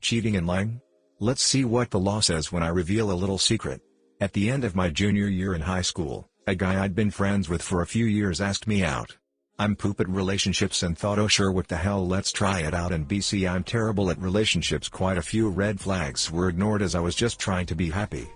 cheating and lying? Let's see what the law says when I reveal a little secret. At the end of my junior year in high school, a guy I'd been friends with for a few years asked me out. I'm poop at relationships and thought, oh sure, what the hell, let's try it out. And BC, I'm terrible at relationships. Quite a few red flags were ignored as I was just trying to be happy.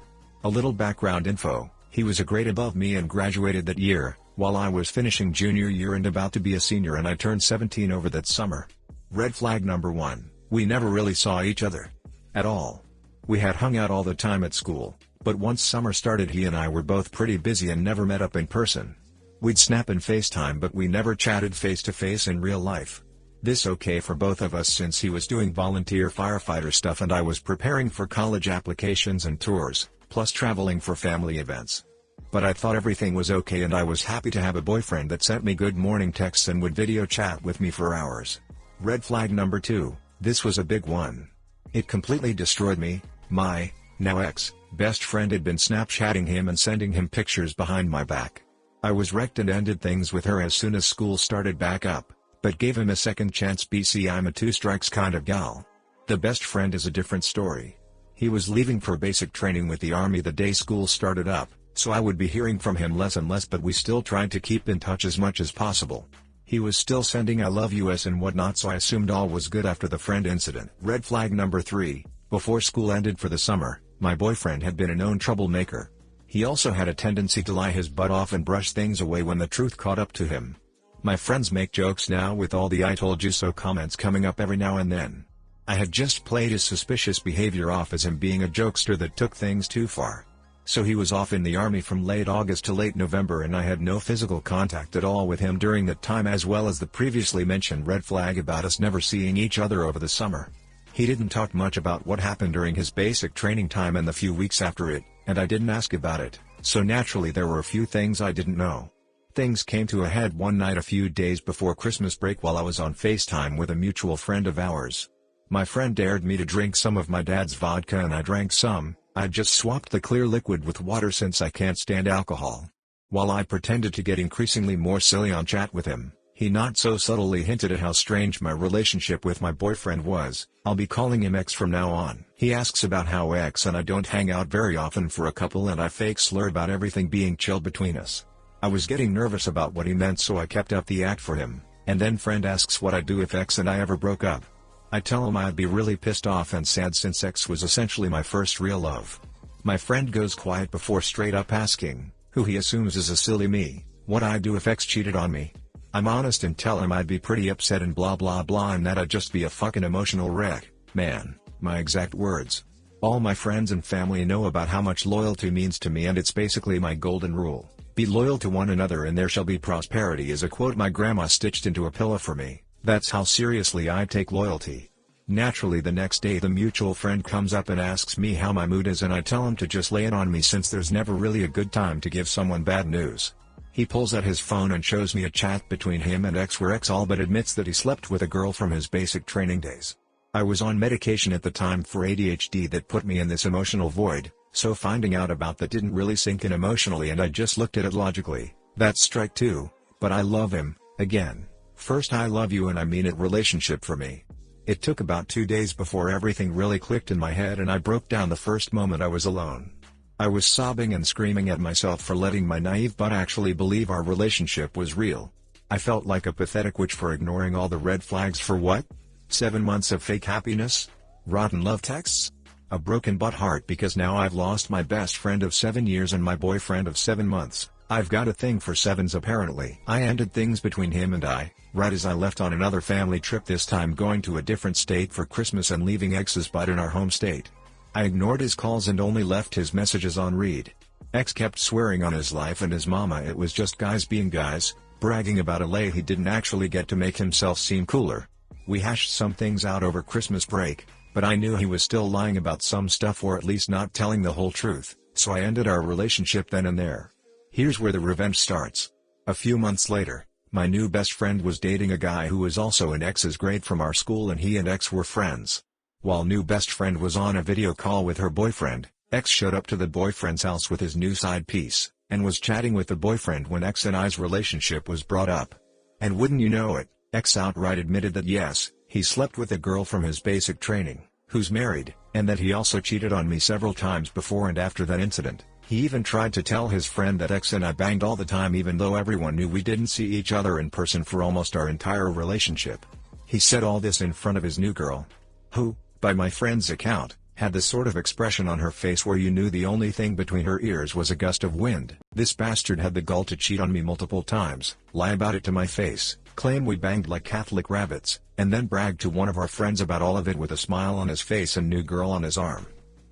A little background info: he was a grade above me and graduated that year, while I was finishing junior year and about to be a senior, and I turned 17 over that summer. Red flag number 1, we never really saw each other. At all. We had hung out all the time at school, but once summer started he and I were both pretty busy and never met up in person. We'd snap and FaceTime, but we never chatted face to face in real life. This okay for both of us since he was doing volunteer firefighter stuff and I was preparing for college applications and tours, plus traveling for family events. But I thought everything was okay and I was happy to have a boyfriend that sent me good morning texts and would video chat with me for hours. Red flag number 2, this was a big one. It completely destroyed me. My, now ex, best friend had been Snapchatting him and sending him pictures behind my back. I was wrecked and ended things with her as soon as school started back up, but gave him a second chance. BC, I'm a 2 strikes kind of gal. The best friend is a different story. He was leaving for basic training with the army the day school started up, so I would be hearing from him less and less, but we still tried to keep in touch as much as possible. He was still sending I love yous and whatnot, so I assumed all was good after the friend incident. Red flag number 3, before school ended for the summer, my boyfriend had been a known troublemaker. He also had a tendency to lie his butt off and brush things away when the truth caught up to him. My friends make jokes now with all the "I told you so" comments coming up every now and then. I had just played his suspicious behavior off as him being a jokester that took things too far. So he was off in the army from late August to late November, and I had no physical contact at all with him during that time, as well as the previously mentioned red flag about us never seeing each other over the summer. He didn't talk much about what happened during his basic training time and the few weeks after it, and I didn't ask about it, so naturally there were a few things I didn't know. Things came to a head one night a few days before Christmas break while I was on FaceTime with a mutual friend of ours. My friend dared me to drink some of my dad's vodka and I drank some. I'd just swapped the clear liquid with water since I can't stand alcohol. While I pretended to get increasingly more silly on chat with him, he not so subtly hinted at how strange my relationship with my boyfriend was. I'll be calling him X from now on. He asks about how X and I don't hang out very often for a couple, and I fake slur about everything being chill between us. I was getting nervous about what he meant, so I kept up the act for him, and then friend asks what I'd do if X and I ever broke up. I tell him I'd be really pissed off and sad since X was essentially my first real love. My friend goes quiet before straight up asking, who he assumes is a silly me, what I'd do if X cheated on me. I'm honest and tell him I'd be pretty upset and blah blah blah, and that I'd just be a fucking emotional wreck. Man, my exact words. All my friends and family know about how much loyalty means to me, and it's basically my golden rule. Be loyal to one another and there shall be prosperity is a quote my grandma stitched into a pillow for me. That's how seriously I take loyalty. Naturally the next day the mutual friend comes up and asks me how my mood is, and I tell him to just lay it on me since there's never really a good time to give someone bad news. He pulls out his phone and shows me a chat between him and X where X all but admits that he slept with a girl from his basic training days. I was on medication at the time for ADHD that put me in this emotional void, so finding out about that didn't really sink in emotionally and I just looked at it logically. That's strike 2, but I love him, again. First I love you and I mean it relationship for me. It took about 2 days before everything really clicked in my head and I broke down the first moment I was alone. I was sobbing and screaming at myself for letting my naive butt actually believe our relationship was real. I felt like a pathetic witch for ignoring all the red flags for what? 7 months of fake happiness? Rotten love texts? A broken butt heart because now I've lost my best friend of 7 years and my boyfriend of 7 months. I've got a thing for 7s apparently. I ended things between him and I, right as I left on another family trip, this time going to a different state for Christmas and leaving X's butt in our home state. I ignored his calls and only left his messages on read. X kept swearing on his life and his mama it was just guys being guys, bragging about a lay he didn't actually get to make himself seem cooler. We hashed some things out over Christmas break, but I knew he was still lying about some stuff or at least not telling the whole truth, so I ended our relationship then and there. Here's where the revenge starts. A few months later, my new best friend was dating a guy who was also in X's grade from our school and he and X were friends. While new best friend was on a video call with her boyfriend, X showed up to the boyfriend's house with his new side piece, and was chatting with the boyfriend when X and I's relationship was brought up. And wouldn't you know it, X outright admitted that yes, he slept with a girl from his basic training, who's married, and that he also cheated on me several times before and after that incident. He even tried to tell his friend that X and I banged all the time even though everyone knew we didn't see each other in person for almost our entire relationship. He said all this in front of his new girl, who, by my friend's account, had the sort of expression on her face where you knew the only thing between her ears was a gust of wind. This bastard had the gall to cheat on me multiple times, lie about it to my face, claim we banged like Catholic rabbits, and then brag to one of our friends about all of it with a smile on his face and new girl on his arm.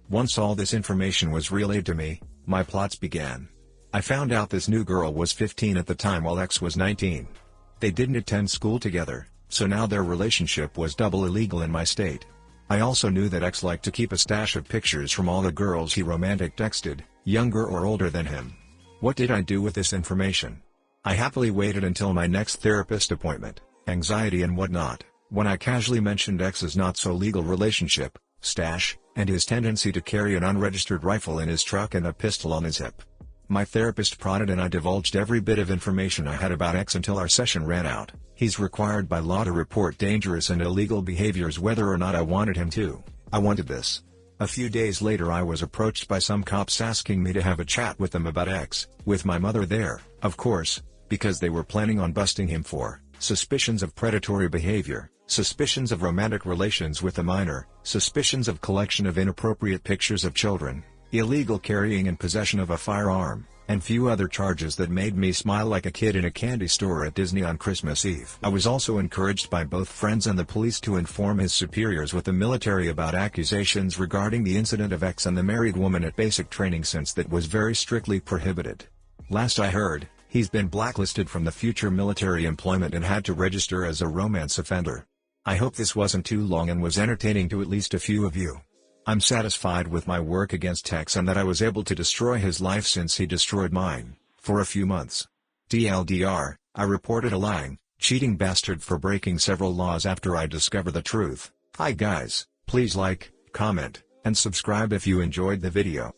Once all this information was relayed to me, my plots began. I found out this new girl was 15 at the time while X was 19. They didn't attend school together, so now their relationship was double illegal in my state. I also knew that X liked to keep a stash of pictures from all the girls he romantic texted, younger or older than him. What did I do with this information? I happily waited until my next therapist appointment, anxiety and whatnot, when I casually mentioned X's not-so-legal relationship, stash, and his tendency to carry an unregistered rifle in his truck and a pistol on his hip. My therapist prodded and I divulged every bit of information I had about X until our session ran out. He's required by law to report dangerous and illegal behaviors whether or not I wanted him to. I wanted this. A few days later I was approached by some cops asking me to have a chat with them about X, with my mother there, of course, because they were planning on busting him for suspicions of predatory behavior, suspicions of romantic relations with a minor, suspicions of collection of inappropriate pictures of children, illegal carrying and possession of a firearm, and few other charges that made me smile like a kid in a candy store at Disney on Christmas Eve. I was also encouraged by both friends and the police to inform his superiors with the military about accusations regarding the incident of X and the married woman at basic training, since that was very strictly prohibited. Last I heard, he's been blacklisted from the future military employment and had to register as a romance offender. I hope this wasn't too long and was entertaining to at least a few of you. I'm satisfied with my work against X and that I was able to destroy his life since he destroyed mine, for a few months. TLDR, I reported a lying, cheating bastard for breaking several laws after I discovered the truth. Hi guys, please like, comment, and subscribe if you enjoyed the video.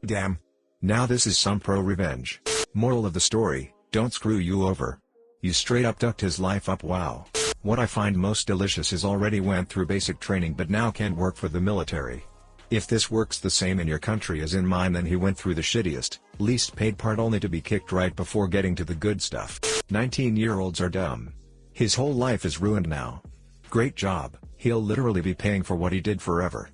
Damn. Now this is some ProRevenge. Moral of the story, don't screw you over. You straight up ducked his life up. Wow. What I find most delicious is already went through basic training but now can't work for the military. If this works the same in your country as in mine, then he went through the shittiest, least paid part only to be kicked right before getting to the good stuff. 19-year-olds are dumb. His whole life is ruined now. Great job, he'll literally be paying for what he did forever.